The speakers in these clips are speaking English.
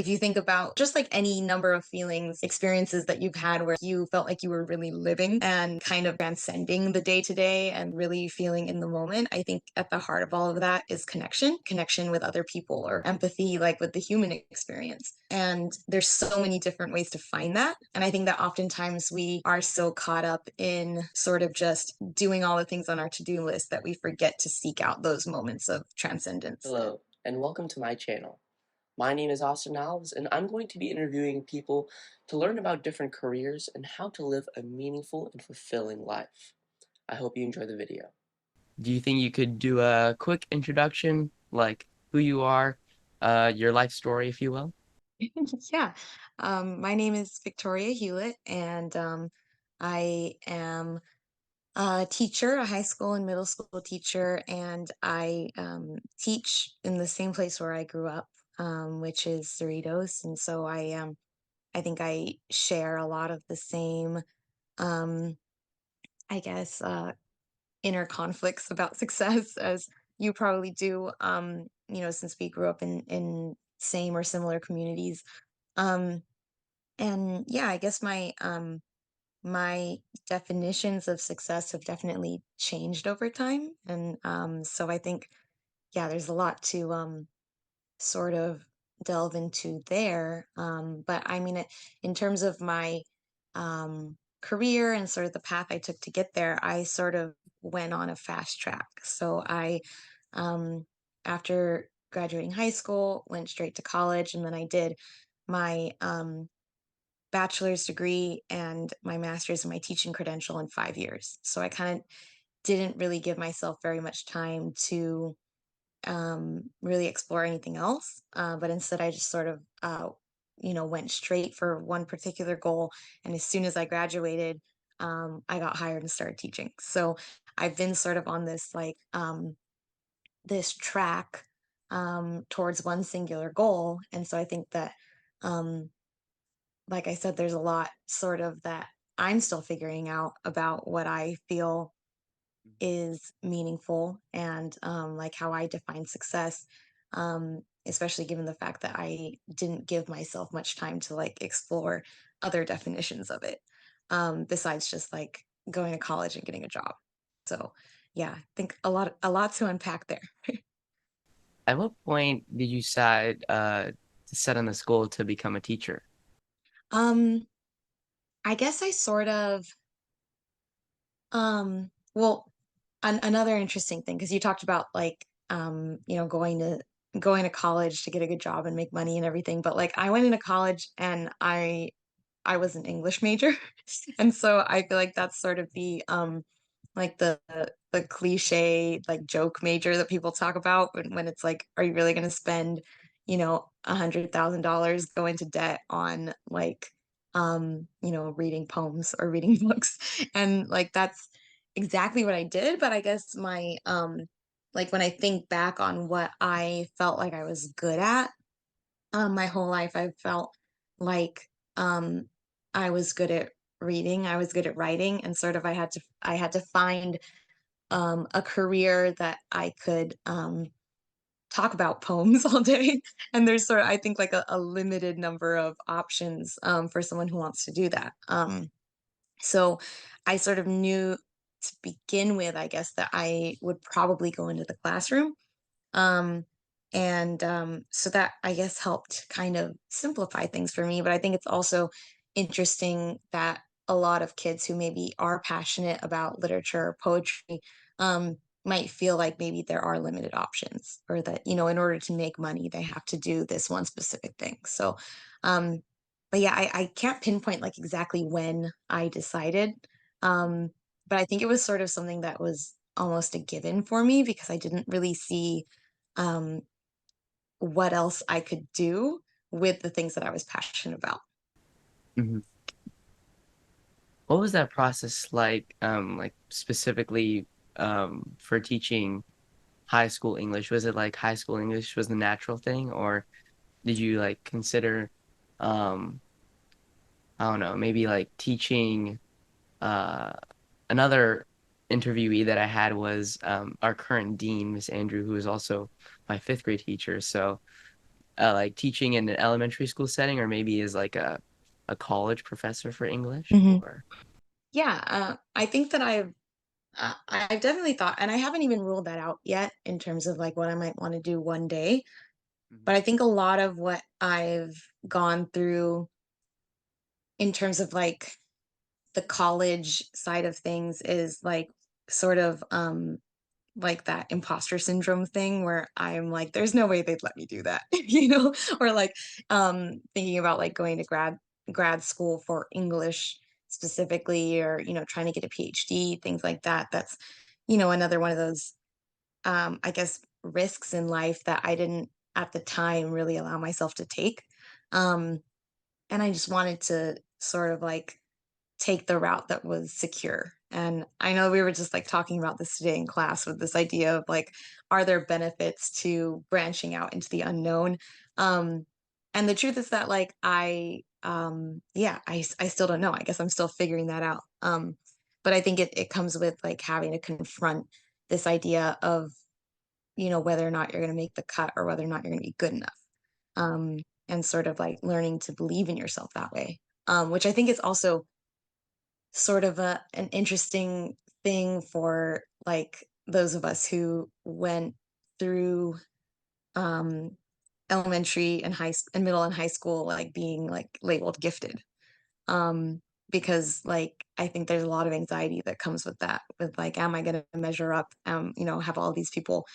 if you think about just like any number of feelings, experiences that you've had where you felt like you were really living and kind of transcending the day to day and really feeling in the moment, I think at the heart of all of that is connection with other people or empathy, like with the human experience. And there's so many different ways to find that. And I think that oftentimes we are so caught up in sort of just doing all the things on our to do list that we forget to seek out those moments of transcendence. Hello, and welcome to my channel. My name is Austin Alves, and I'm going to be interviewing people to learn about different careers and how to live a meaningful and fulfilling life. I hope you enjoy the video. Do you think you could do a quick introduction, like who you are, your life story, if you will? Yeah. My name is Victoria Hewlett, and I am a teacher, a high school and middle school teacher, and I teach in the same place where I grew up, which is Cerritos. And so I think I share a lot of the same, um, I guess, inner conflicts about success as you probably do, since we grew up in same or similar communities. Um, and yeah, I guess my definitions of success have definitely changed over time. And so I think, yeah, there's a lot to sort of delve into there. But I mean, in terms of my career and sort of the path I took to get there, I sort of went on a fast track. So um, after graduating high school, went straight to college, and then I did my bachelor's degree and my master's and my teaching credential in 5 years. So I kind of didn't really give myself very much time to really explore anything else. But instead, I just sort of, went straight for one particular goal. And as soon as I graduated, I got hired and started teaching. So I've been sort of on this this track towards one singular goal. And so I think that, um, like I said, there's a lot sort of that I'm still figuring out about what I feel is meaningful and like how I define success, especially given the fact that I didn't give myself much time to like explore other definitions of it, besides just like going to college and getting a job. So yeah, I think a lot to unpack there. At what point did you decide to set on this goal to become a teacher? Um, I guess I sort of well, another interesting thing because you talked about like going to college to get a good job and make money and everything, but like I went into college and I was an English major. And so I feel like that's sort of the like the cliche like joke major that people talk about when it's like, are you really going to spend, $100,000 go into debt on like reading poems or reading books? And like that's exactly what I did. But I guess my like when I think back on what I felt like I was good at, my whole life I felt like um I was good at reading, I was good at writing, and sort of I had to find a career that I could talk about poems all day. And there's sort of I think like a limited number of options for someone who wants to do that. So I sort of knew to begin with, I guess, that I would probably go into the classroom. Um, and so that I guess helped kind of simplify things for me. But I think it's also interesting that a lot of kids who maybe are passionate about literature or poetry might feel like maybe there are limited options, or that, in order to make money, they have to do this one specific thing. So, um, but yeah, I can't pinpoint like exactly when I decided. Um, but I think it was sort of something that was almost a given for me because I didn't really see um, what else I could do with the things that I was passionate about. Mhm. What was that process like specifically for teaching high school English? Was it like high school English was the natural thing, or did you like consider, um, I don't know, maybe like teaching? Uh, Another interviewee that I had was our current dean, Miss Andrew, who is also my fifth grade teacher. So like teaching in an elementary school setting, or maybe as like a college professor for English, Hmm. or Yeah, I think that I've definitely thought, and I haven't even ruled that out yet in terms of like what I might want to do one day. Mhm. But I think a lot of what I've gone through in terms of like the college side of things is like sort of like that imposter syndrome thing where I'm like, there's no way they'd let me do that, or like thinking about like going to grad school for English specifically, or trying to get a PhD, things like that. That's another one of those I guess risks in life that I didn't at the time really allow myself to take. Um, and I just wanted to sort of like take the route that was secure. And I know we were just like talking about this today in class with this idea of like, are there benefits to branching out into the unknown? Um, and the truth is that like yeah, I still don't know. I guess I'm still figuring that out. But I think it comes with like having to confront this idea of, whether or not you're going to make the cut or whether or not you're going to be good enough. Um, and sort of like learning to believe in yourself that way. Which I think is also sort of an interesting thing for like those of us who went through um elementary and and middle and high school like being like labeled gifted. um because like I think there's a lot of anxiety that comes with that, with like, am I going to measure up? Have all these people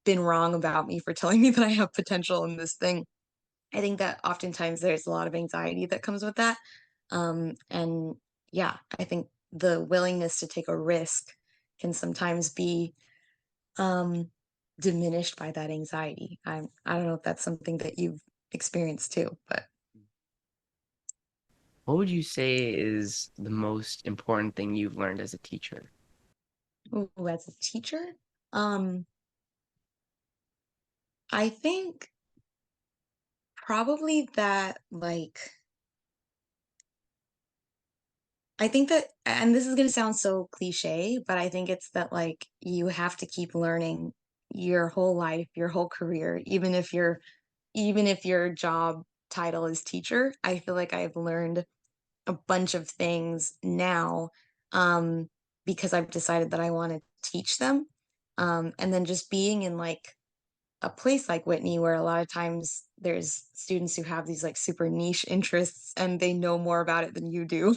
been wrong about me for telling me that I have potential in this thing? I think that oftentimes there's a lot of anxiety that comes with that. And yeah, I think the willingness to take a risk can sometimes be um, diminished by that anxiety. I don't know if that's something that you've experienced too, but what would you say is the most important thing you've learned as a teacher? ooh, as a teacher, um, I think probably that like I think that, and this is going to sound so cliche, but I think it's that like you have to keep learning your whole life, your whole career, even if your job title is teacher. I feel like I've learned a bunch of things now, um, because I've decided that I want to teach them. And then just being in like a place like Whitney, where a lot of times there's students who have these like super niche interests and they know more about it than you do.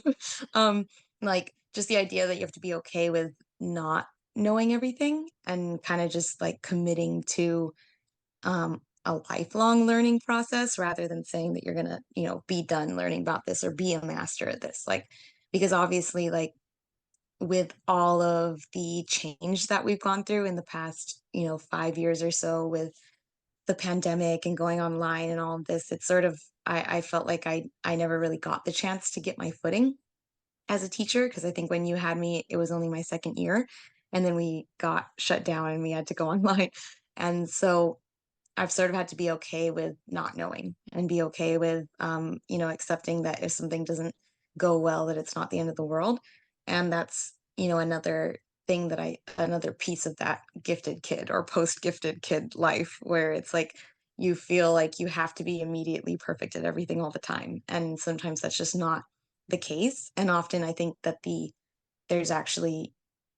um, like just the idea that you have to be okay with not knowing everything and kind of just like committing to a lifelong learning process rather than saying that you're gonna, be done learning about this or be a master at this. Like, because obviously, like with all of the change that we've gone through in the past, 5 years or so with the pandemic and going online and all of this, it's sort of I felt like I never really got the chance to get my footing as a teacher, because I think when you had me, it was only my second year, and then we got shut down and we had to go online. And so I've sort of had to be okay with not knowing and be okay with, accepting that if something doesn't go well, that it's not the end of the world. And that's, another thing that another piece of that gifted kid or post gifted kid life where it's like you feel like you have to be immediately perfect at everything all the time. And sometimes that's just not the case. And often I think that there's actually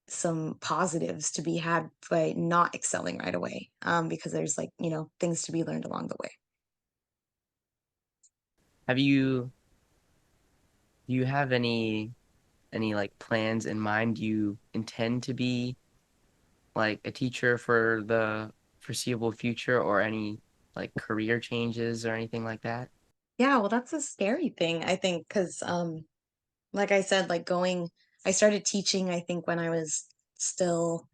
some positives to be had by not excelling right away, because there's like things to be learned along the way. Have you do you have any like plans in mind? Do you intend to be like a teacher for the foreseeable future, or any like career changes or anything like that? Yeah, well, that's a scary thing, I think, because like I said, like going I started teaching, I think, when I was still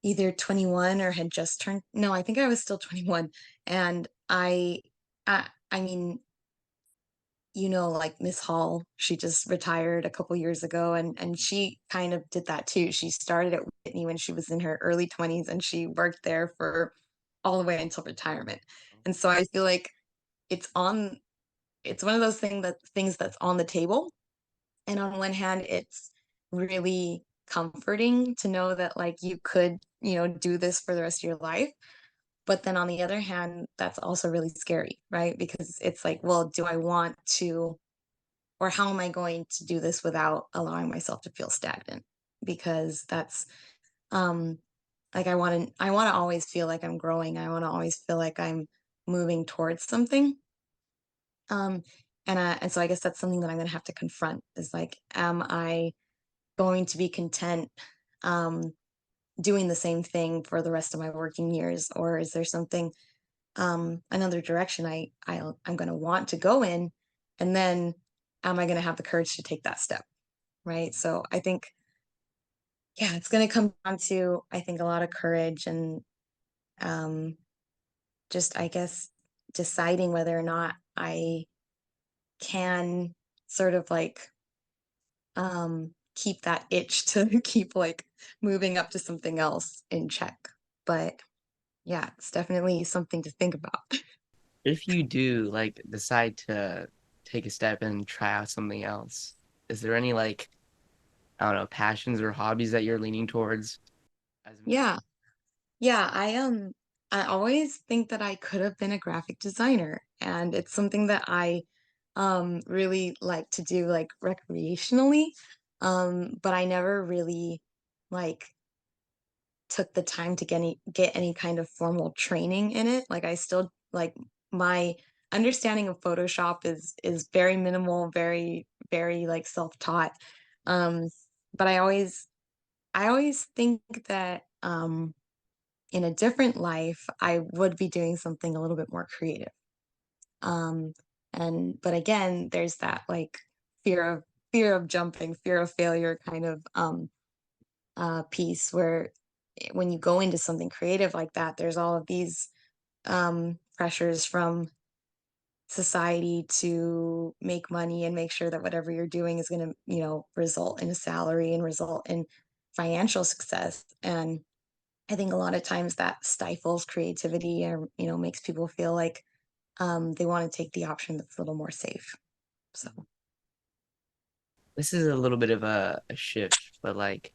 either 21 or had just turned, no, I think I was still 21. And I mean, like Miss Hall, she just retired a couple years ago, and she kind of did that too. She started at Whitney when she was in her early 20s, and she worked there for all the way until retirement. And so I feel like it's on it's one of those things that's on the table. And on one hand, it's really comforting to know that like you could, do this for the rest of your life. But then on the other hand, that's also really scary, right? Because it's like, well, do I want to, or how am I going to do this without allowing myself to feel stagnant? Because that's um like I want to always feel like I'm growing. I want to always feel like I'm moving towards something. Um and so I guess that's something that I'm going to have to confront is like, am I going to be content um doing the same thing for the rest of my working years, or is there something, another direction I'm going to want to go in, and then am I going to have the courage to take that step, right? So I think, yeah, it's going to come down to, I think, a lot of courage and, um, just, I guess, deciding whether or not I can sort of like, keep that itch to keep like moving up to something else in check. But yeah, it's definitely something to think about. If you do like decide to take a step and try out something else, is there any like, I don't know, passions or hobbies that you're leaning towards as of now? Yeah. Yeah, I always think that I could have been a graphic designer, and it's something that I really like to do like recreationally. But I never really like took the time to get any kind of formal training in it. Like I still like my understanding of Photoshop is very minimal, very like self-taught. Um but I always think that in a different life, I would be doing something a little bit more creative. Um, and but again, there's that like fear of fear of jumping, fear of failure kind of piece where when you go into something creative like that, there's all of these pressures from society to make money and make sure that whatever you're doing is going to, result in a salary and result in financial success. And I think a lot of times that stifles creativity or, makes people feel like they want to take the option that's a little more safe. So, This is a little bit of a shift, but like,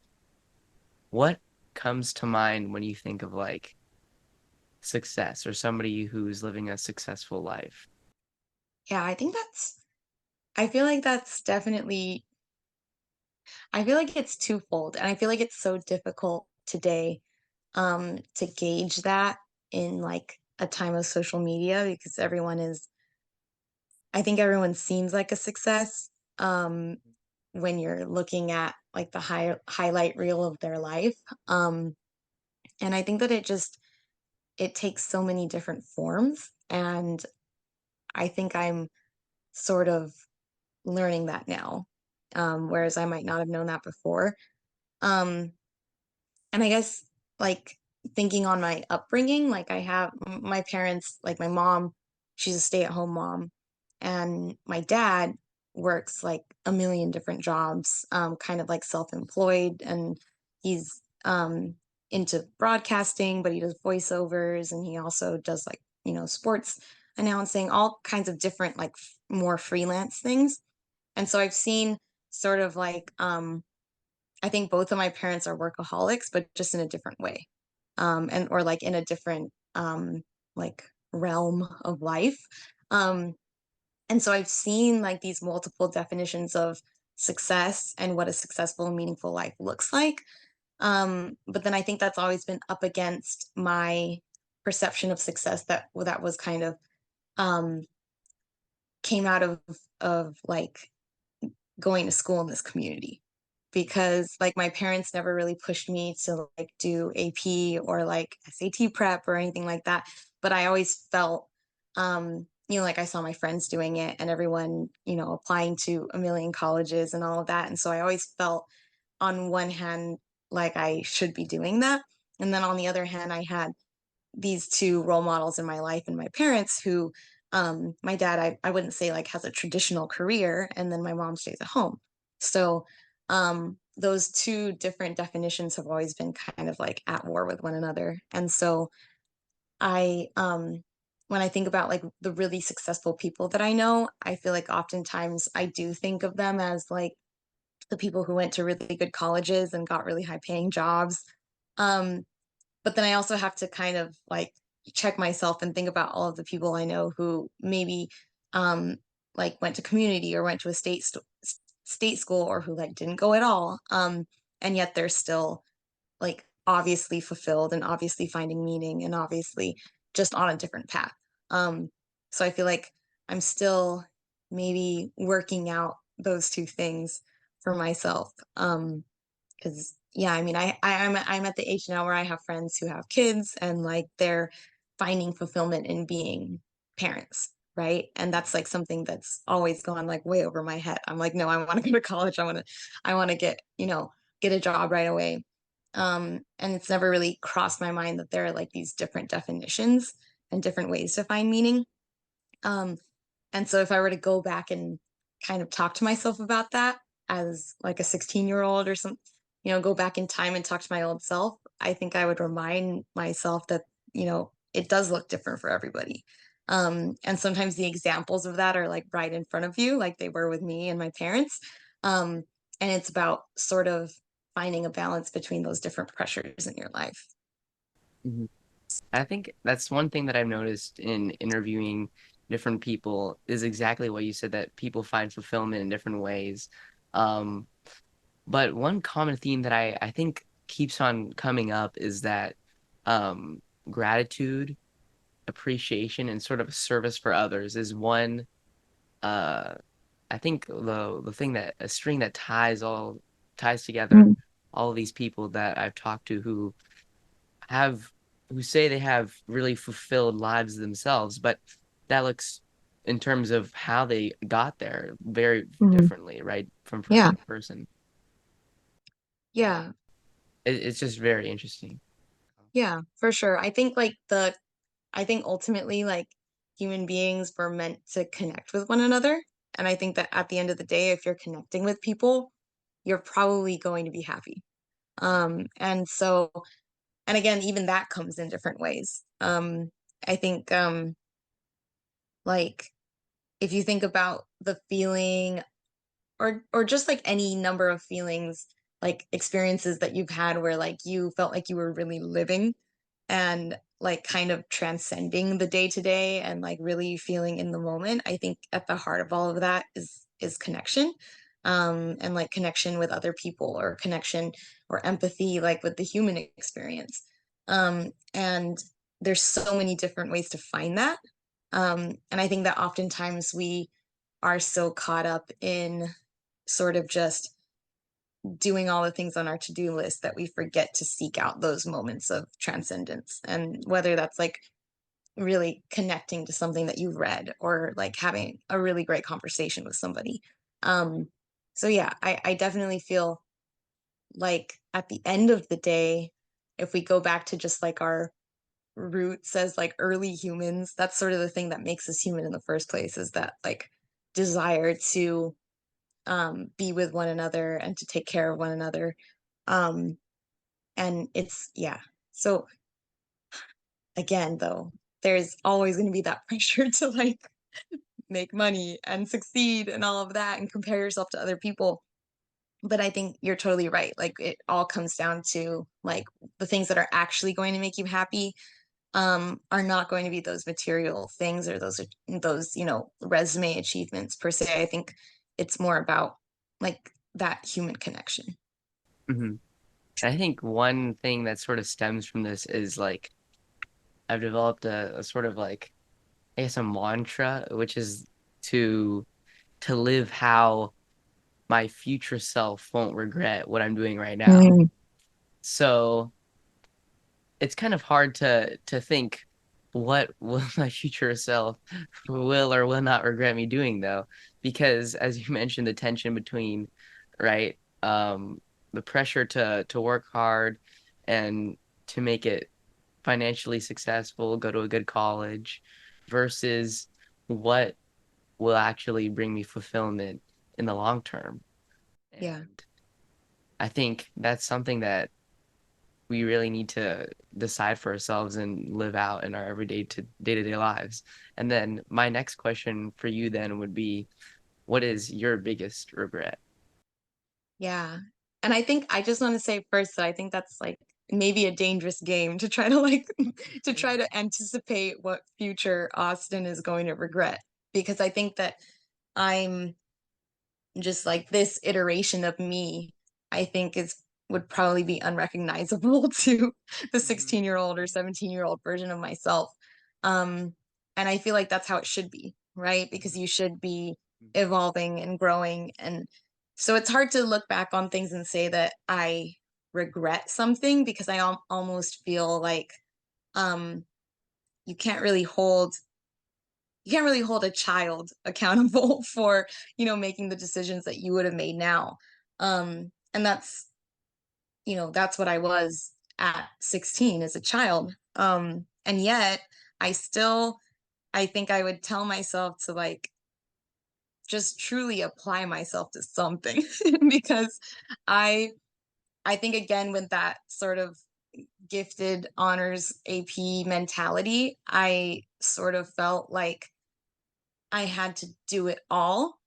what comes to mind when you think of like success or somebody who's living a successful life? yeah, I feel like that's definitely, I feel like it's twofold. And I feel like it's so difficult today to gauge that in like a time of social media because I think everyone seems like a success. Um, when you're looking at like the highlight reel of their life. Um, and I think that it takes so many different forms. And I think I'm sort of learning that now. Whereas I might not have known that before. Um, and I guess like thinking on my upbringing, like my parents, like my mom, she's a stay-at-home mom, and my dad works like a million different jobs, kind of like self-employed, and he's into broadcasting, but he does voiceovers, and he also does like, sports announcing, all kinds of different like more freelance things. And so I've seen sort of like I think both of my parents are workaholics, but just in a different way. And or like in a different like realm of life. Um, and so I've seen like these multiple definitions of success and what a successful and meaningful life looks like. But then I think that's always been up against my perception of success that was kind of um came out of like going to school in this community because like my parents never really pushed me to like do AP or like SAT prep or anything like that. But I always felt, like I saw my friends doing it and everyone, applying to a million colleges and all of that. And so I always felt on one hand like I should be doing that. And then on the other hand, I had these two role models in my life and my parents who my dad I wouldn't say like has a traditional career and then my mom stays at home. So those two different definitions have always been kind of like at war with one another. And so I when I think about like the really successful people that I know, I feel like oftentimes I do think of them as like the people who went to really good colleges and got really high paying jobs. um but then I also have to kind of like check myself and think about all of the people I know who maybe um like went to community or went to a state school, or who like didn't go at all, and yet they're still like obviously fulfilled and obviously finding meaning and obviously just on a different path. Um, so I feel like I'm still maybe working out those two things for myself. Because yeah, I mean, I'm at the age now where I have friends who have kids and like they're finding fulfillment in being parents, right? And that's like something that's always gone like way over my head. I'm like, no, I want to go to college. I want to get, get a job right away. And it's never really crossed my mind that there are like these different definitions and different ways to find meaning. Um, and so if I were to go back and kind of talk to myself about that as like a 16-year-old or something, go back in time and talk to my old self, I think I would remind myself that, it does look different for everybody. And sometimes the examples of that are like right in front of you, like they were with me and my parents. Um, and it's about sort of finding a balance between those different pressures in your life. Mhm. I think that's one thing that I've noticed in interviewing different people is exactly what you said, that people find fulfillment in different ways. Um, but one common theme that I think keeps on coming up is that um, gratitude, appreciation, and sort of a service for others is one. Uh, I think the thing that a string that ties together Mm. all of these people that I've talked to have who say they have really fulfilled lives themselves, but that looks in terms of how they got there very Mhm. differently, right? From Yeah, person to person. yeah, It's just very interesting. yeah, for sure. I think ultimately, like, human beings were meant to connect with one another. And I think that at the end of the day, if you're connecting with people, you're probably going to be happy. And so, and again, even that comes in different ways. I think, like, if you think about the feeling, or just like any number of feelings, like experiences that you've had where like you felt like you were really living and like kind of transcending the day to day and like really feeling in the moment. I think at the heart of all of that is connection, and like connection with other people, or connection or empathy like with the human experience. And there's so many different ways to find that. And I think that oftentimes we are so caught up in sort of just doing all the things on our to-do list that we forget to seek out those moments of transcendence, and whether that's like really connecting to something that you've read, or like having a really great conversation with somebody. um so yeah, I definitely feel like at the end of the day, if we go back to just like our roots as like early humans, that's sort of the thing that makes us human in the first place, is that like desire to be with one another and to take care of one another. um and it's yeah, so again though, there's always going to be that pressure to like make money and succeed and all of that and compare yourself to other people. But I think you're totally right, like it all comes down to like the things that are actually going to make you happy, are not going to be those material things, or those resume achievements per se. I think it's more about like that human connection. Mhm. I think one thing that sort of stems from this is like I've developed a sort of like I guess a mantra, which is to to live how my future self won't regret what I'm doing right now. Mm, So it's kind of hard to think what will my future self will or will not regret me doing though, because as you mentioned, the tension between, right, the pressure to work hard and to make it financially successful, go to a good college, versus what will actually bring me fulfillment in the long term. yeah. And I think that's something that we really need to decide for ourselves and live out in our everyday to day-to-day lives. And then my next question for you then would be, what is your biggest regret? Yeah. And I think I just want to say first that I think that's like maybe a dangerous game to try to like to try Mm, to anticipate what future Austin is going to regret, because I think that I'm just like this iteration of me, I think is would probably be unrecognizable to the mhm, 16-year-old or 17-year-old version of myself. Um, and I feel like that's how it should be, right? Because mhm, you should be mhm, evolving and growing. And so it's hard to look back on things and say that I regret something, because I almost feel like um, you can't really hold a child accountable for, making the decisions that you would have made now. And that's what I was at 16 as a child. And yet I think I would tell myself to like just truly apply myself to something because I I think again with that sort of gifted honors AP mentality, I sort of felt like I had to do it all.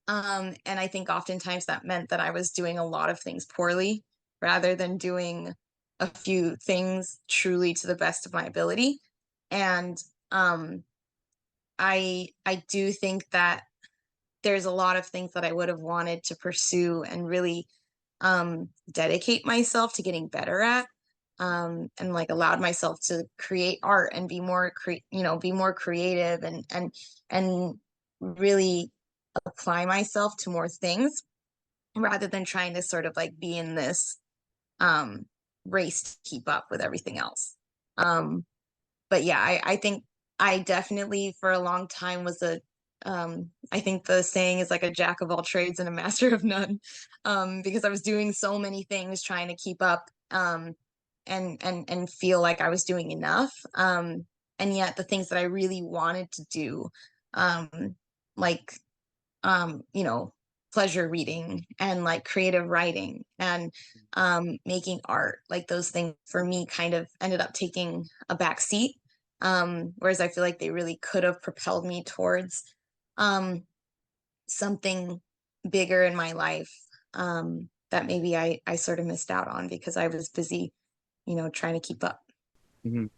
And I think oftentimes that meant that I was doing a lot of things poorly rather than doing a few things truly to the best of my ability. And um, I do think that there's a lot of things that I would have wanted to pursue and really dedicate myself to getting better at. And like allowed myself to create art and be more creative and really apply myself to more things rather than trying to sort of like be in this um race to keep up with everything else. Um but yeah, I think I definitely for a long time was a I think the saying is like a jack of all trades and a master of none. Because I was doing so many things trying to keep up and feel like I was doing enough. And yet the things that I really wanted to do, um like you know, pleasure reading and like creative writing and making art, like those things for me kind of ended up taking a back seat. Whereas I feel like they really could have propelled me towards um, something bigger in my life that maybe I sort of missed out on because I was busy, trying to keep up. mhm.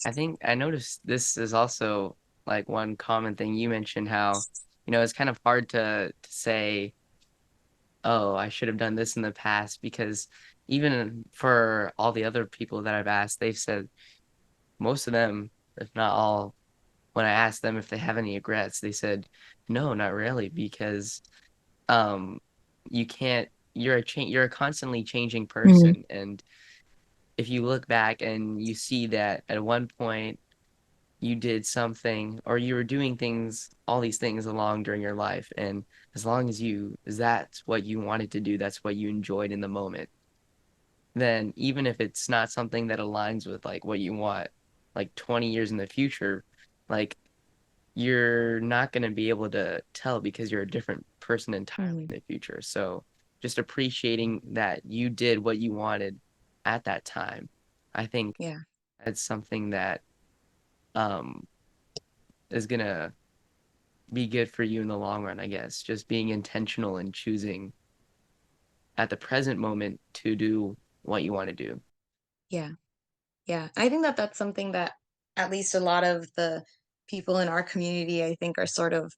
I think I noticed this is also like one common thing you mentioned how, it's kind of hard to say, oh, I should have done this in the past because even for all the other people that I've asked, they've said most of them, if not all, when I asked them if they have any regrets, they said, no, not really, because um you can't you're a constantly changing Mhm. person. And if you look back and you see that at one point you did something or you were doing things, all these things along during your life, and as long as that's what you wanted to do, that's what you enjoyed in the moment, then even if it's not something that aligns with like what you want like 20 years in the future, like you're not going to be able to tell because you're a different person entirely Mhm. in the future. So just appreciating that you did what you wanted at that time, I think Yeah. that's something that um is gonna be good for you in the long run, I guess. Just being intentional and choosing at the present moment to do what you want to do. Yeah. Yeah, I think that that's something that at least a lot of the people in our community, I think, are sort of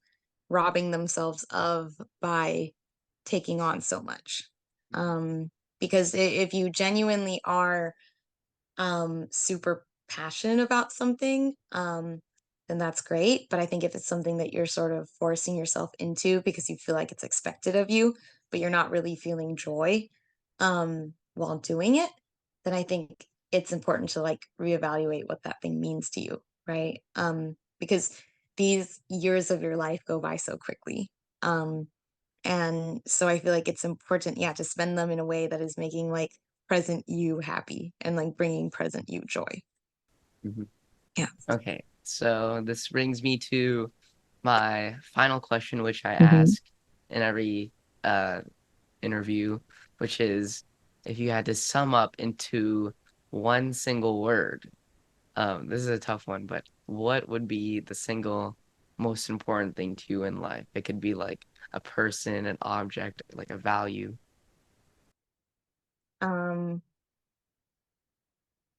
robbing themselves of by taking on so much. Mhm, Because if you genuinely are super passionate about something, then that's great. But I think if it's something that you're sort of forcing yourself into because you feel like it's expected of you, but you're not really feeling joy while doing it, then I think it's important to like reevaluate what that thing means to you, right? Because these years of your life go by so quickly. Um, and so I feel like it's important, yeah, to spend them in a way that is making like present you happy and like bringing present you joy. mhm. Yeah. Okay, so this brings me to my final question, which I Hmm. ask in every uh, interview, which is if you had to sum up into one single word, this is a tough one, but what would be the single most important thing to you in life? It could be like a person, an object, like a value. Um,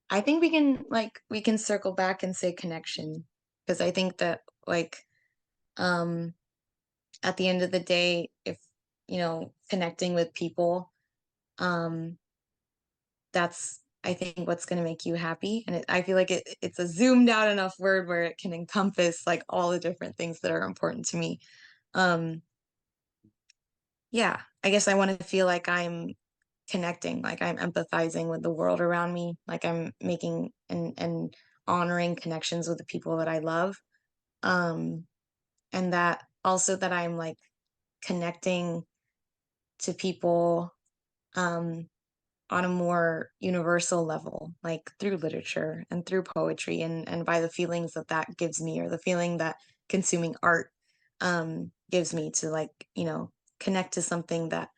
I think we can circle back and say connection because I think that um at the end of the day, if connecting with people, um that's I think what's going to make you happy. And I feel like it's a zoomed out enough word where it can encompass like all the different things that are important to me. Um yeah, I guess I want to feel like I'm connecting, like I'm empathizing with the world around me, like I'm making and honoring connections with the people that I love. Um and that also that I'm like connecting to people um on a more universal level, like through literature and through poetry and by the feelings that that gives me or the feeling that consuming art gives me to connect to something that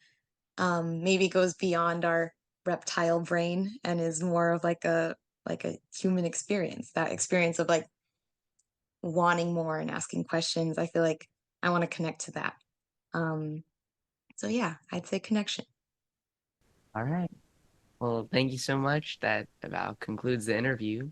maybe goes beyond our reptile brain and is more of like a human experience, that experience of like wanting more and asking questions. I feel like I want to connect to that. um so yeah, I'd say connection. All right. Well, thank you so much. That about concludes the interview.